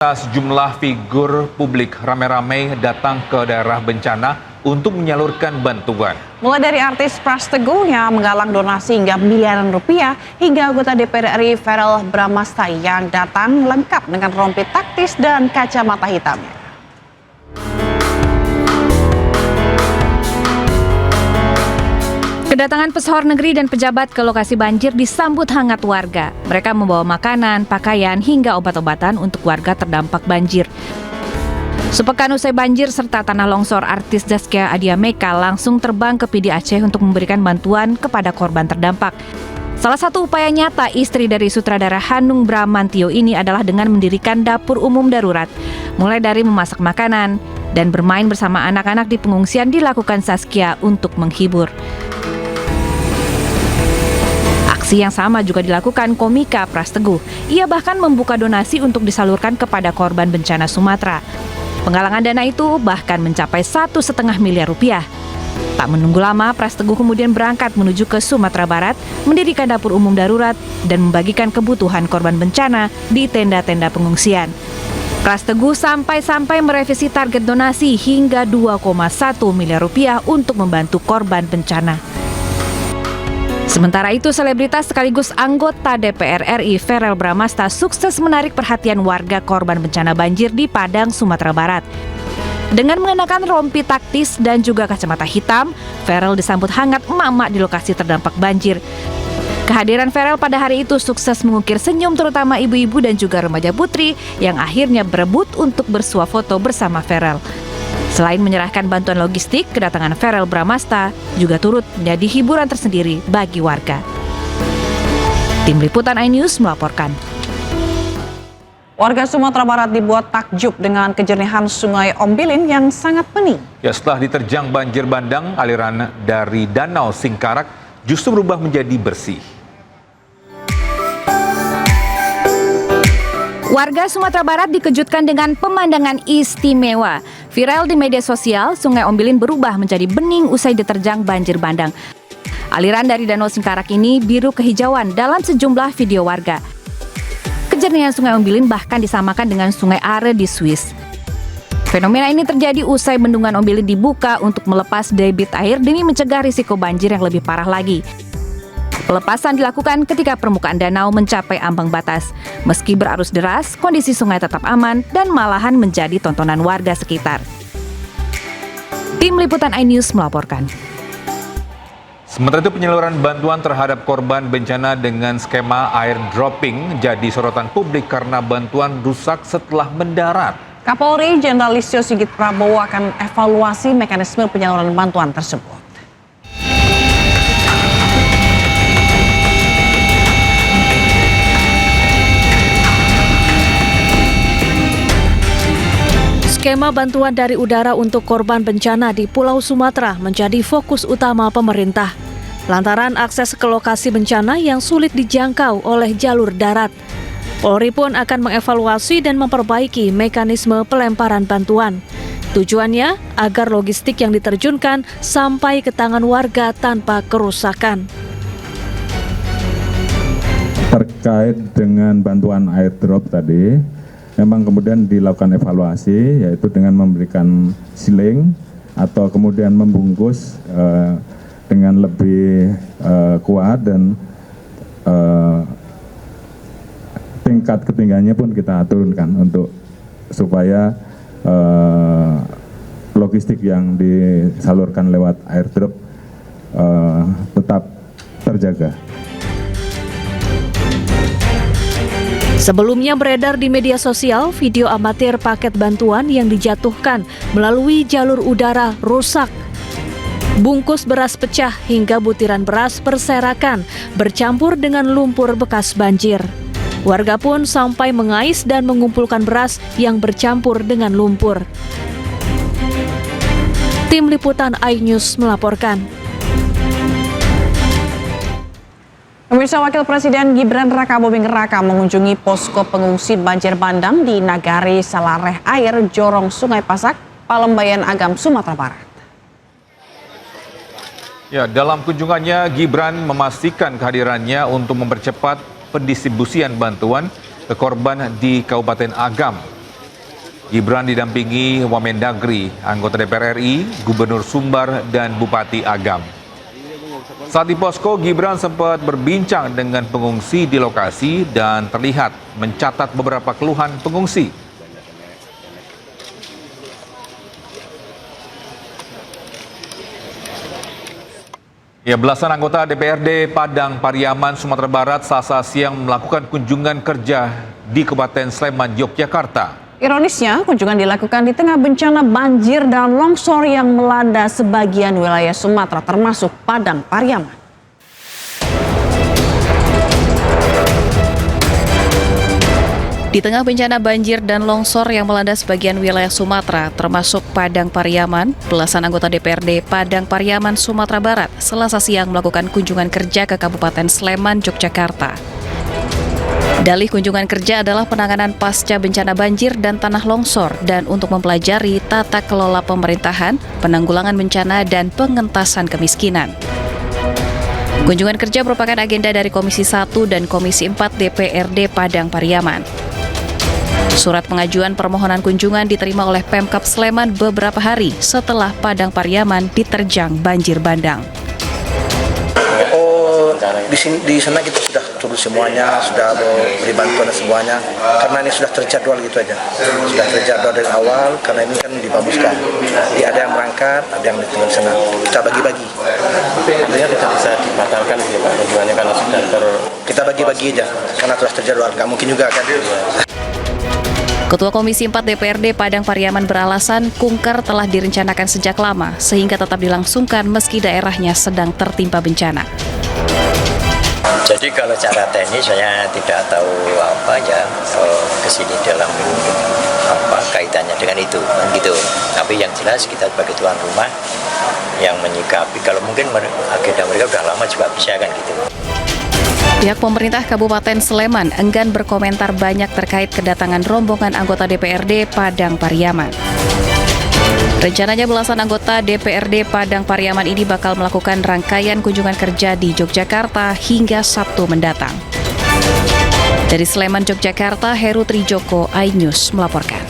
Sejumlah figur publik ramai-ramai datang ke daerah bencana untuk menyalurkan bantuan. Mulai dari artis Pras Teguh yang menggalang donasi hingga miliaran rupiah, hingga anggota DPR RI Verrel Bramasta yang datang lengkap dengan rompi taktis dan kacamata hitamnya. Kedatangan pesohor negeri dan pejabat ke lokasi banjir disambut hangat warga. Mereka membawa makanan, pakaian, hingga obat-obatan untuk warga terdampak banjir. Sepekan usai banjir serta tanah longsor, artis Zaskia Adiameka langsung terbang ke PD Aceh untuk memberikan bantuan kepada korban terdampak. Salah satu upaya nyata istri dari sutradara Hanung Bramantyo ini adalah dengan mendirikan dapur umum darurat. Mulai dari memasak makanan dan bermain bersama anak-anak di pengungsian dilakukan Zaskia untuk menghibur. Aksi yang sama juga dilakukan komika Pras Teguh. Ia bahkan membuka donasi untuk disalurkan kepada korban bencana Sumatera. Penggalangan dana itu bahkan mencapai 1,5 miliar rupiah. Tak menunggu lama, Pras Teguh kemudian berangkat menuju ke Sumatera Barat, mendirikan dapur umum darurat dan membagikan kebutuhan korban bencana di tenda-tenda pengungsian. Pras Teguh sampai merevisi target donasi hingga 2,1 miliar rupiah untuk membantu korban bencana. Sementara itu, selebritas sekaligus anggota DPR RI Verrel Bramasta sukses menarik perhatian warga korban bencana banjir di Padang, Sumatera Barat. Dengan mengenakan rompi taktis dan juga kacamata hitam, Verrel disambut hangat emak-emak di lokasi terdampak banjir. Kehadiran Verrel pada hari itu sukses mengukir senyum terutama ibu-ibu dan juga remaja putri yang akhirnya berebut untuk bersuah foto bersama Verrel. Selain menyerahkan bantuan logistik, kedatangan Verrel Bramasta juga turut menjadi hiburan tersendiri bagi warga. Tim Liputan iNews melaporkan. Warga Sumatera Barat dibuat takjub dengan kejernihan Sungai Ombilin yang sangat bening. Ya, setelah diterjang banjir bandang, aliran dari Danau Singkarak justru berubah menjadi bersih. Warga Sumatera Barat dikejutkan dengan pemandangan istimewa. Viral di media sosial, Sungai Ombilin berubah menjadi bening usai diterjang banjir bandang. Aliran dari Danau Singkarak ini biru kehijauan dalam sejumlah video warga. Kejernihan Sungai Ombilin bahkan disamakan dengan Sungai Are di Swiss. Fenomena ini terjadi usai bendungan Ombilin dibuka untuk melepas debit air demi mencegah risiko banjir yang lebih parah lagi. Pelepasan dilakukan ketika permukaan danau mencapai ambang batas. Meski berarus deras, kondisi sungai tetap aman dan malahan menjadi tontonan warga sekitar. Tim Liputan iNews melaporkan. Sementara itu, penyaluran bantuan terhadap korban bencana dengan skema air dropping jadi sorotan publik karena bantuan rusak setelah mendarat. Kapolri Jenderal Listio Sigit Prabowo akan evaluasi mekanisme penyaluran bantuan tersebut. Skema bantuan dari udara untuk korban bencana di Pulau Sumatera menjadi fokus utama pemerintah. Lantaran akses ke lokasi bencana yang sulit dijangkau oleh jalur darat. Polri pun akan mengevaluasi dan memperbaiki mekanisme pelemparan bantuan. Tujuannya agar logistik yang diterjunkan sampai ke tangan warga tanpa kerusakan. Terkait dengan bantuan airdrop tadi, memang kemudian dilakukan evaluasi, yaitu dengan memberikan siling atau kemudian membungkus dengan lebih kuat dan tingkat ketinggiannya pun kita turunkan untuk supaya logistik yang disalurkan lewat airdrop tetap terjaga. Sebelumnya beredar di media sosial video amatir paket bantuan yang dijatuhkan melalui jalur udara rusak. Bungkus beras pecah hingga butiran beras berserakan bercampur dengan lumpur bekas banjir. Warga pun sampai mengais dan mengumpulkan beras yang bercampur dengan lumpur. Tim Liputan iNews melaporkan. Pemirsa, Wakil Presiden Gibran Rakabuming Raka mengunjungi posko pengungsi banjir bandang di Nagari Salareh Air, Jorong Sungai Pasak, Palembayan Agam, Sumatera Barat. Ya, dalam kunjungannya, Gibran memastikan kehadirannya untuk mempercepat pendistribusian bantuan ke korban di Kabupaten Agam. Gibran didampingi Wamendagri, anggota DPR RI, Gubernur Sumbar, dan Bupati Agam. Saat di posko, Gibran sempat berbincang dengan pengungsi di lokasi dan terlihat mencatat beberapa keluhan pengungsi. Ya, belasan anggota DPRD Padang Pariaman, Sumatera Barat, Selasa siang melakukan kunjungan kerja di Kabupaten Sleman, Yogyakarta. Ironisnya, kunjungan dilakukan di tengah bencana banjir dan longsor yang melanda sebagian wilayah Sumatera termasuk Padang Pariaman. Di tengah bencana banjir dan longsor yang melanda sebagian wilayah Sumatera, termasuk Padang Pariaman, belasan anggota DPRD Padang Pariaman, Sumatera Barat, Selasa siang melakukan kunjungan kerja ke Kabupaten Sleman, Yogyakarta. Dalih kunjungan kerja adalah penanganan pasca bencana banjir dan tanah longsor dan untuk mempelajari tata kelola pemerintahan, penanggulangan bencana, dan pengentasan kemiskinan. Kunjungan kerja merupakan agenda dari Komisi 1 dan Komisi 4 DPRD Padang Pariaman. Surat pengajuan permohonan kunjungan diterima oleh Pemkab Sleman beberapa hari setelah Padang Pariaman diterjang banjir bandang. Di sana kita sudah turun semuanya, sudah beri bantuan semuanya, karena ini sudah terjadwal gitu aja. Sudah terjadwal dari awal, karena ini kan dibaguskan. Jadi ada yang berangkat, ada yang tinggal di sana. Kita bagi-bagi. Artinya tidak bisa dibatalkan ya Pak, kunjungannya karena sudah Kita bagi-bagi aja, karena telah terjadwal. Nggak mungkin juga kan. Ketua Komisi 4 DPRD Padang Pariaman beralasan kunker telah direncanakan sejak lama sehingga tetap dilangsungkan meski daerahnya sedang tertimpa bencana. Jadi kalau cara teknis saya tidak tahu apa ya kesini dalam apa kaitannya dengan itu kan gitu. Tapi yang jelas kita sebagai tuan rumah yang menyikapi, kalau mungkin agenda mereka udah lama juga bisa kan gitu. Pihak pemerintah Kabupaten Sleman enggan berkomentar banyak terkait kedatangan rombongan anggota DPRD Padang Pariaman. Rencananya belasan anggota DPRD Padang Pariaman ini bakal melakukan rangkaian kunjungan kerja di Yogyakarta hingga Sabtu mendatang. Dari Sleman, Yogyakarta, Heru Trijoko, iNews melaporkan.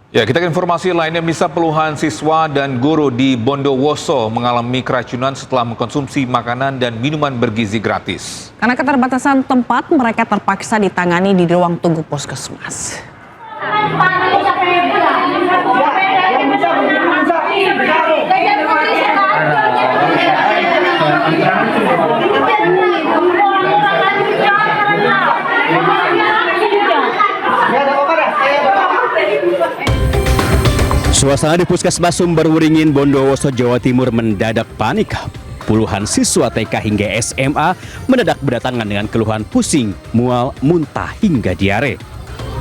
Ya, kita ke informasi lainnya. Bisa puluhan siswa dan guru di Bondowoso mengalami keracunan setelah mengkonsumsi makanan dan minuman bergizi gratis. Karena keterbatasan tempat, mereka terpaksa ditangani di ruang tunggu puskesmas. Suasana di Puskesmas Sumberwuringin, Bondowoso, Jawa Timur mendadak panik. Puluhan siswa TK hingga SMA mendadak berdatangan dengan keluhan pusing, mual, muntah hingga diare.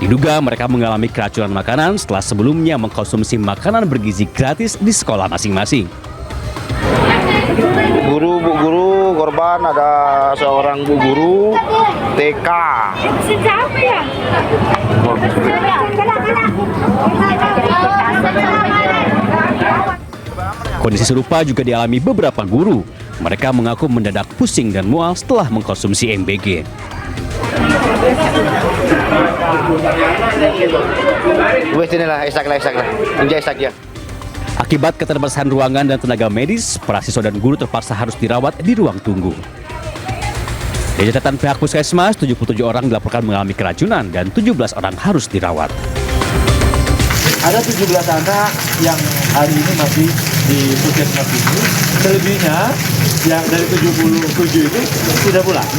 Diduga mereka mengalami keracunan makanan setelah sebelumnya mengkonsumsi makanan bergizi gratis di sekolah masing-masing. Bu guru korban ada seorang bu guru TK. Siapa ya? Kondisi serupa juga dialami beberapa guru. Mereka mengaku mendadak pusing dan mual setelah mengkonsumsi MBG. Akibat keterbatasan ruangan dan tenaga medis, para siswa dan guru terpaksa harus dirawat di ruang tunggu. Dari catatan pihak Puskesmas, 77 orang dilaporkan mengalami keracunan dan 17 orang harus dirawat. Ada 17 anak yang hari ini masih di Puskesmas ini. Selebihnya yang dari 77 itu sudah pulang.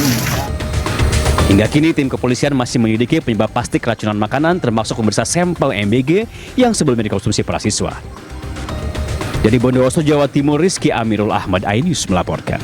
Hingga kini tim kepolisian masih menyelidiki penyebab pasti keracunan makanan, termasuk memeriksa sampel MBG yang sebelumnya dikonsumsi para siswa. Dari Bondowoso, Jawa Timur, Rizky Amirul Ahmad, iNews melaporkan.